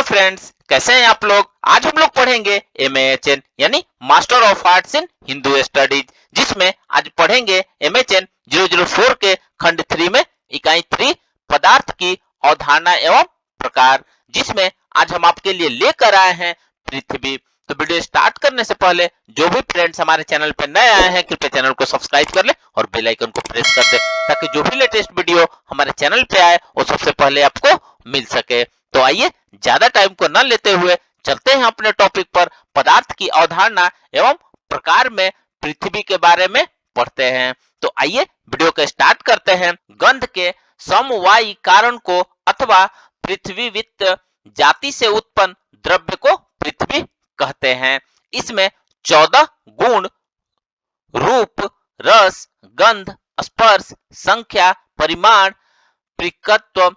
Friends, कैसे हैं आप लोग। आज हम लोग पढ़ेंगे MAHN यानी master of arts in Hindu studies, जिसमें आज पढ़ेंगे MHN 004 के खंड 3 में इकाई 3 पदार्थ की अवधारणा एवं प्रकार, जिसमें आज हम आपके लिए लेकर आए हैं पृथ्वी। तो वीडियो स्टार्ट करने से पहले जो भी फ्रेंड्स हमारे चैनल पे नए आए हैं, कृपया चैनल को सब्सक्राइब कर ले और बेल आइकन को प्रेस कर दे, ताकि जो भी लेटेस्ट वीडियो हमारे चैनल पे आए वो सबसे पहले आपको मिल सके। तो आइए ज्यादा टाइम को न लेते हुए चलते हैं अपने टॉपिक पर। पदार्थ की अवधारणा एवं प्रकार में पृथ्वी के बारे में पढ़ते हैं। तो आइए वीडियो को स्टार्ट करते हैं। गंध के समवायी कारण को अथवा पृथ्वीवित्त जाति से उत्पन्न द्रव्य को पृथ्वी कहते हैं। इसमें 14 गुण रूप, रस, गंध, स्पर्श, संख्या, परिमाण, पृक्कत्व,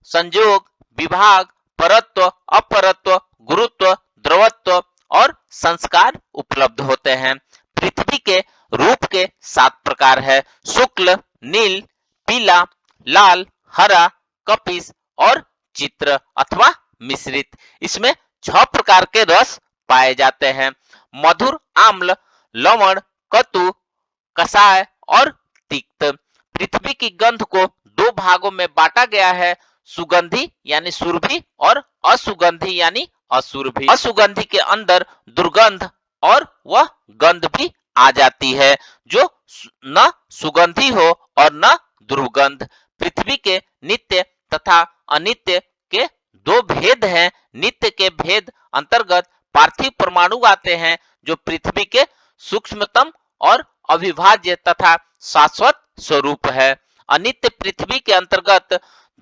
संयोग, विभाग, परत्व, अपरत्व, गुरुत्व, द्रवत्व और संस्कार उपलब्ध होते हैं। पृथ्वी के रूप के 7 प्रकार है: शुक्ल, नील, पीला, लाल, हरा, कपिस और चित्र अथवा मिश्रित। इसमें 6 प्रकार के रस पाए जाते हैं: मधुर, आम्ल, लवण, कटु, कषाय और तिक्त। पृथ्वी की गंध को 2 भागों में बांटा गया है: सुगंधी यानी सुरभि और असुगंधी यानी असुरभि। असुगंधी के अंदर दुर्गंध और वह गंध भी आ जाती है जो न सुगंधी हो और न दुर्गंध। पृथ्वी के नित्य तथा अनित्य के 2 भेद हैं। नित्य के भेद अंतर्गत पार्थिव परमाणु आते हैं, जो पृथ्वी के सूक्ष्मतम और अविभाज्य तथा शाश्वत स्वरूप है। अनित्य पृथ्वी के अंतर्गत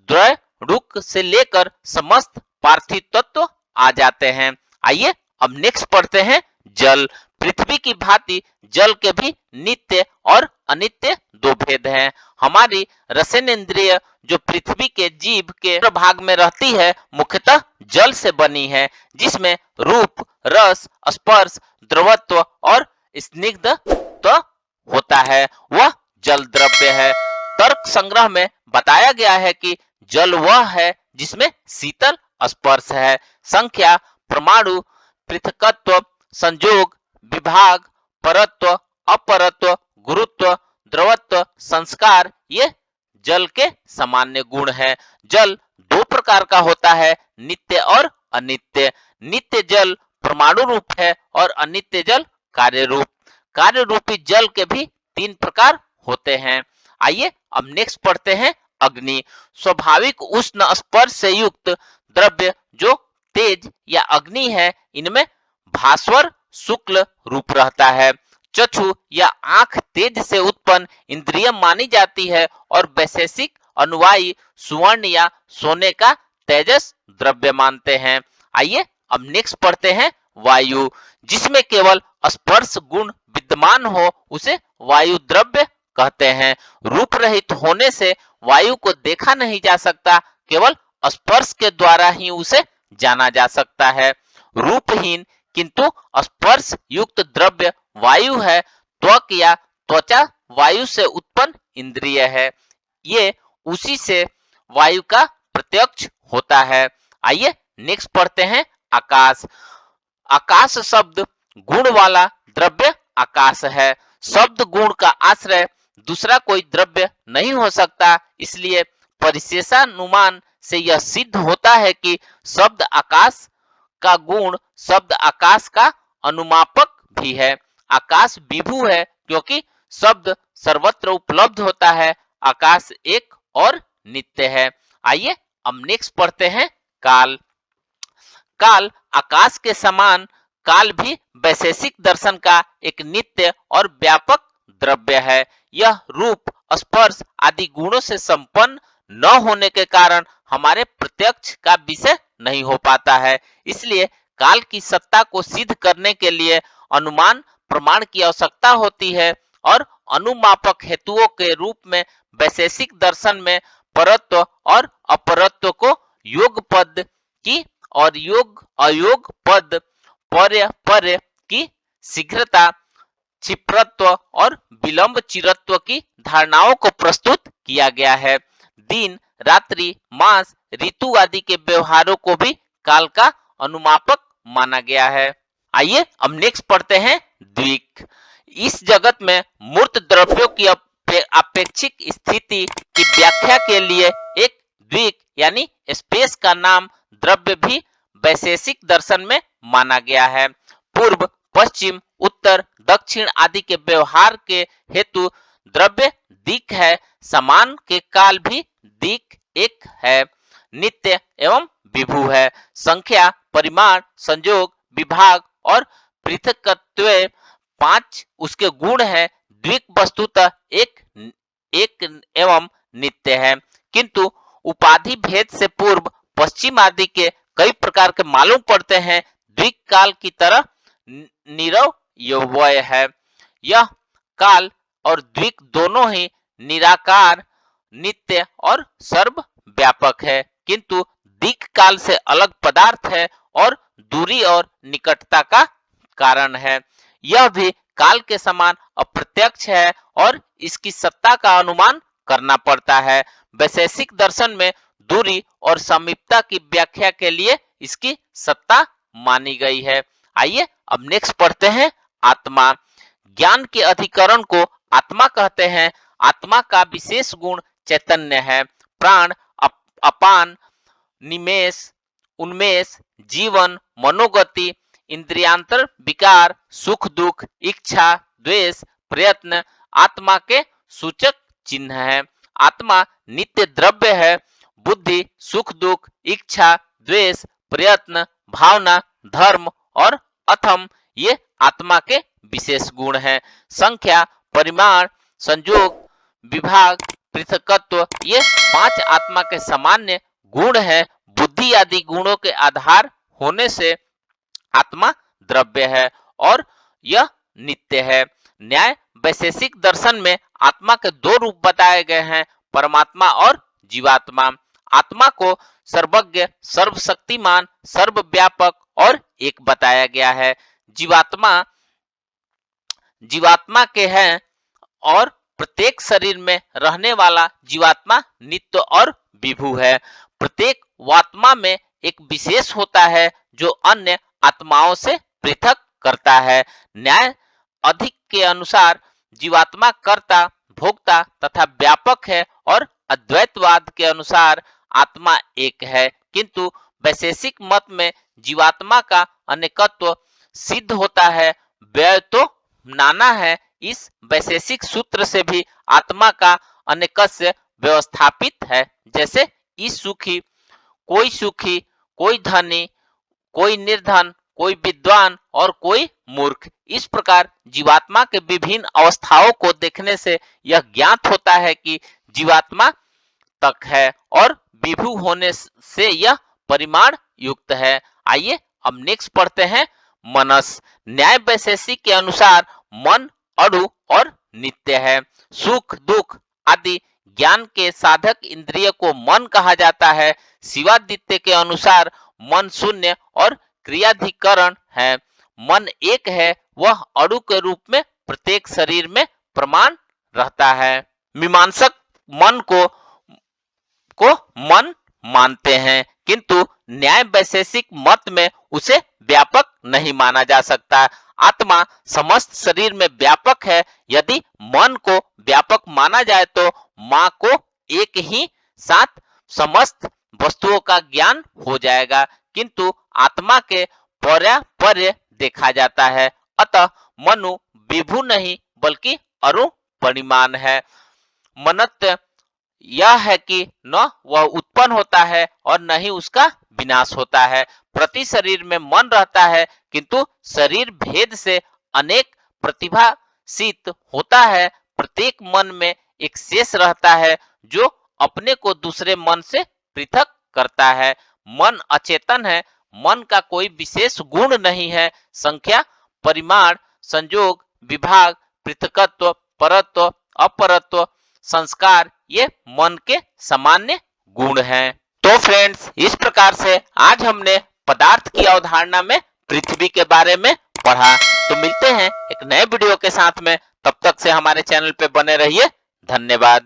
द्रव्य रुक से लेकर समस्त पार्थिव तत्व आ जाते हैं। आइए अब नेक्स्ट पढ़ते हैं जल। पृथ्वी की भांति जल के भी नित्य और अनित्य 2 भेद हैं। हमारी रसनेन्द्रिय जो पृथ्वी के जीव के भाग में रहती है, मुख्यतः जल से बनी है, जिसमें रूप, रस, स्पर्श, द्रवत्व और स्निग्धत्व होता है, वह जल द्रव्य है। तर्क संग्रह में बताया गया है कि जल वह है जिसमें शीतल स्पर्श है। संख्या, परमाणु, पृथकत्व, संयोग, विभाग, परत्व, अपरत्व, गुरुत्व, द्रवत्व, संस्कार ये जल के सामान्य गुण हैं। जल 2 प्रकार का होता है: नित्य और अनित्य। नित्य जल परमाणु रूप है और अनित्य जल कार्य रूप। कार्य रूपी जल के भी 3 प्रकार होते हैं। आइए अब नेक्स्ट पढ़ते हैं अग्नि। स्वाभाविक उष्ण स्पर्श से युक्त द्रव्य जो तेज या अग्नि है, इनमें भास्वर शुक्ल रूप रहता है। चक्षु या आंख तेज से उत्पन्न इंद्रिय मानी जाती है और वैशेषिक अनुयायी सुवर्ण या सोने का तेजस द्रव्य मानते हैं। आइए अब नेक्स्ट पढ़ते हैं वायु। जिसमें केवल स्पर्श गुण विद्यमान हो उसे वायु द्रव्य कहते हैं। रूप रहित होने से वायु को देखा नहीं जा सकता, केवल स्पर्श के द्वारा ही उसे जाना जा सकता है। रूपहीन किंतु स्पर्श युक्त द्रव्य वायु है। त्वक या त्वचा वायु से उत्पन्न इंद्रिय है, ये उसी से वायु का प्रत्यक्ष होता है। आइए नेक्स्ट पढ़ते हैं आकाश। आकाश शब्द गुण वाला द्रव्य आकाश है। शब्द गुण का आश्रय दूसरा कोई द्रव्य नहीं हो सकता, इसलिए परिशेषानुमान से यह सिद्ध होता है कि शब्द आकाश का गुण शब्द आकाश का अनुमापक भी है। आकाश विभु है क्योंकि शब्द सर्वत्र उपलब्ध होता है। आकाश एक और नित्य है। आइए अब नेक्स्ट पढ़ते हैं काल। काल आकाश के समान काल भी वैशेषिक दर्शन का एक नित्य और व्यापक द्रव्य है। यह रूप, स्पर्श आदि गुणों से संपन्न न होने के कारण हमारे प्रत्यक्ष का विषय नहीं हो पाता है। इसलिए काल की सत्ता को सिद्ध करने के लिए अनुमान प्रमाण की आवश्यकता होती है और अनुमापक हेतुओं के रूप में वैशेषिक दर्शन में परत्व और अपरत्व को योग पद की और योग अयोग पद पर्य पर्य की शीघ्रता, क्षिप्रत्व और विलंब चिरत्व की धारणाओं को प्रस्तुत किया गया है। दिन, रात्रि, मास, ऋतु आदि के व्यवहारों को भी काल का अनुमापक माना गया है। आइए अब नेक्स्ट पढ़ते हैं द्विक। इस जगत में मूर्त द्रव्यों की अपेक्षिक स्थिति की व्याख्या के लिए एक द्विक यानी स्पेस का नाम द्रव्य भी वैशेषिक दर्शन में माना गया है। पूर्व, पश्चिम, उत्तर, दक्षिण आदि के व्यवहार के हेतु द्रव्य दिक् है। समान के काल भी दिक् एक है। नित्य एवं विभु है। संख्या, परिमाण, संयोग, विभाग और पृथकत्व 5 उसके गुण है। द्विक वस्तुतः एक एवं नित्य है, किंतु उपाधि भेद से पूर्व, पश्चिम आदि के कई प्रकार के मालूम पड़ते हैं। द्विक काल की तरह निरवय है। यह काल और द्विक दोनों ही निराकार, नित्य और सर्वव्यापक है, किंतु दिक् काल से अलग पदार्थ है और दूरी और निकटता का कारण है। यह भी काल के समान अप्रत्यक्ष है और इसकी सत्ता का अनुमान करना पड़ता है। वैशेषिक दर्शन में दूरी और समीपता की व्याख्या के लिए इसकी सत्ता मानी गई है। आइए अब नेक्स्ट पढ़ते हैं आत्मा। ज्ञान के अधिकरण को आत्मा कहते हैं। आत्मा का विशेष गुण चैतन्य है। प्राण, अपान, निमेष, उन्मेष, जीवन, मनोगति, इंद्रियांतर विकार, सुख दुख, इच्छा, द्वेष, प्रयत्न आत्मा के सूचक चिन्ह है। आत्मा नित्य द्रव्य है। बुद्धि, सुख दुख, इच्छा, द्वेष, प्रयत्न, भावना, धर्म और अथम ये आत्मा के विशेष गुण हैं। संख्या, परिमाण, संयोग, विभाग, पृथकत्व ये 5 आत्मा के सामान्य गुण हैं। बुद्धि आदि गुणों के आधार होने से आत्मा द्रव्य है और यह नित्य है। न्याय वैशेषिक दर्शन में आत्मा के 2 रूप बताए गए हैं, परमात्मा और जीवात्मा। आत्मा को सर्वज्ञ, सर्वशक्तिमान, सर्वव्यापक और एक बताया गया है। जीवात्मा के हैं और प्रत्येक शरीर में रहने वाला जीवात्मा नित्य और विभु है। प्रत्येक वात्मा में एक विशेष होता है जो अन्य आत्माओं से पृथक करता है। न्याय अधिक के अनुसार जीवात्मा कर्ता, भोक्ता तथा व्यापक है और अद्वैतवाद के अनुसार आत्मा एक है, किंतु वैशेषिक मत में जीवात्मा का अनेकत्व सिद्ध होता है। व्यय तो नाना है। इस वैशेषिक सूत्र से भी आत्मा का अनेकस्य व्यवस्थापित है। जैसे इस सुखी, कोई धनी, कोई निर्धन, कोई विद्वान और कोई मूर्ख। इस प्रकार जीवात्मा के विभिन्न अवस्थाओं को देखने से यह ज्ञात होता है कि जीवात्मा तक है और विभु होने से यह परिमाण युक्त है। आइए अब नेक्स्ट पढ़ते हैं मनस। न्याय वैशेषिक के अनुसार मन अणु और नित्य है। सुख दुख आदि ज्ञान के साधक इंद्रिय को मन कहा जाता है। शिवादित्य के अनुसार मन शून्य और क्रियाधिकरण है। मन एक है, वह अणु के रूप में प्रत्येक शरीर में प्रमाण रहता है। मीमांसक मन को मन मानते हैं, किंतु न्याय वैशेषिक मत में उसे व्यापक नहीं माना जा सकता। आत्मा समस्त शरीर में व्यापक है। यदि मन को व्यापक माना जाए तो मां को एक ही साथ समस्त वस्तुओं का ज्ञान हो जाएगा, किंतु आत्मा के पर्यापर्य देखा जाता है। अतः मनु विभु नहीं बल्कि अणु परिमाण है। मनत्व यह है कि न वह उत्पन्न होता है और न ही उसका विनाश होता है। प्रति शरीर में मन रहता है, किंतु शरीर भेद से अनेक प्रतिभासित होता है। प्रत्येक मन में एक शेष रहता है जो अपने को दूसरे मन से पृथक करता है। मन अचेतन है। मन का कोई विशेष गुण नहीं है। संख्या, परिमाण, संयोग, विभाग, पृथकत्व, परत्व, अपरत्व, संस्कार ये मन के सामान्य गुण हैं। तो फ्रेंड्स, इस प्रकार से आज हमने पदार्थ की अवधारणा में पृथ्वी के बारे में पढ़ा। तो मिलते हैं एक नए वीडियो के साथ में। तब तक से हमारे चैनल पे बने रहिए। धन्यवाद।